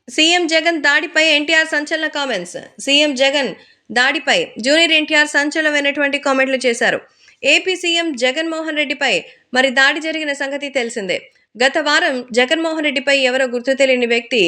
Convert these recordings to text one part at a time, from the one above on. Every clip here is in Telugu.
సీఎం జగన్ దాడిపై ఎన్టీఆర్ సంచలన కామెంట్స్. సీఎం జగన్ దాడిపై జూనియర్ ఎన్టీఆర్ సంచలనమైనటువంటి కామెంట్లు చేశారు. ఏపీ సీఎం జగన్మోహన్ రెడ్డిపై మరి దాడి జరిగిన సంగతి తెలిసిందే. గత వారం జగన్మోహన్ రెడ్డిపై ఎవరో గుర్తు తెలియని వ్యక్తి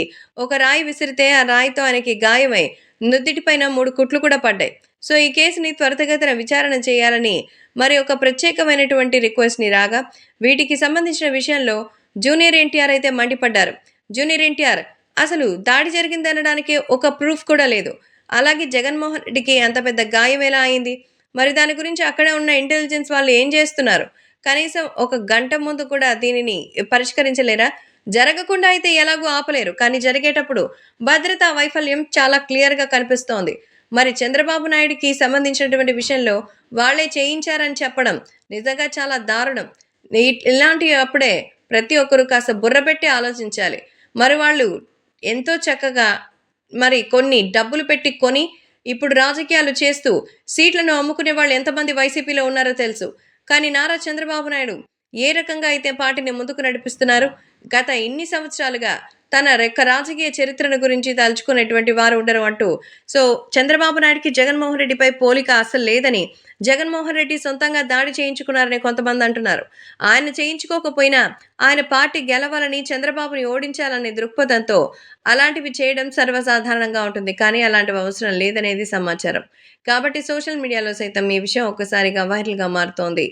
ఒక రాయి విసిరితే ఆ రాయితో ఆయనకి గాయమై నుదిటిపైన 3 కుట్లు కూడా పడ్డాయి. సో ఈ కేసుని త్వరితగతిన విచారణ చేయాలని మరి ఒక ప్రత్యేకమైనటువంటి రిక్వెస్ట్ ని రాగా వీటికి సంబంధించిన విషయంలో జూనియర్ ఎన్టీఆర్ అయితే మండిపడ్డారు. జూనియర్ ఎన్టీఆర్ అసలు దాడి జరిగిందనడానికి ఒక ప్రూఫ్ కూడా లేదు. అలాగే జగన్మోహన్ రెడ్డికి అంత పెద్ద గాయం ఎలా అయింది? మరి దాని గురించి అక్కడే ఉన్న ఇంటెలిజెన్స్ వాళ్ళు ఏం చేస్తున్నారు? కనీసం ఒక గంట ముందు కూడా దీనిని పరిష్కరించలేరా? జరగకుండా అయితే ఎలాగూ ఆపలేరు. కానీ జరిగేటప్పుడు భద్రతా వైఫల్యం చాలా క్లియర్‌గా కనిపిస్తోంది. మరి చంద్రబాబు నాయుడుకి సంబంధించినటువంటి విషయంలో వాళ్ళే చేయించారని చెప్పడం నిజంగా చాలా దారుణం. ఇలాంటి అప్పుడే ప్రతి ఒక్కరు కాస్త బుర్ర పెట్టి ఆలోచించాలి. మరి వాళ్ళు ఎంతో చక్కగా మరి కొన్ని డబ్బులు పెట్టి కొని ఇప్పుడు రాజకీయాలు చేస్తూ సీట్లను అమ్ముకునే వాళ్ళు ఎంతమంది వైసీపీలో ఉన్నారో తెలుసు. కానీ నారా చంద్రబాబు నాయుడు ఏ రకంగా అయితే పార్టీని ముందుకు నడిపిస్తున్నారు, గత ఇన్ని సంవత్సరాలుగా తన రాజకీయ చరిత్రను గురించి తలుచుకునేటువంటి వారు ఉండరు అంటూ సో చంద్రబాబు నాయుడుకి జగన్మోహన్ రెడ్డిపై పోలిక అసలు లేదని, జగన్మోహన్ రెడ్డి సొంతంగా దాడి చేయించుకున్నారని కొంతమంది అంటున్నారు. ఆయన చేయించుకోకపోయినా ఆయన పార్టీ గెలవాలని, చంద్రబాబుని ఓడించాలనే దృక్పథంతో అలాంటివి చేయడం సర్వసాధారణంగా ఉంటుంది. కానీ అలాంటివి అవసరం లేదనేది సమాచారం. కాబట్టి సోషల్ మీడియాలో సైతం ఈ విషయం ఒక్కసారిగా వైరల్‌గా మారుతోంది.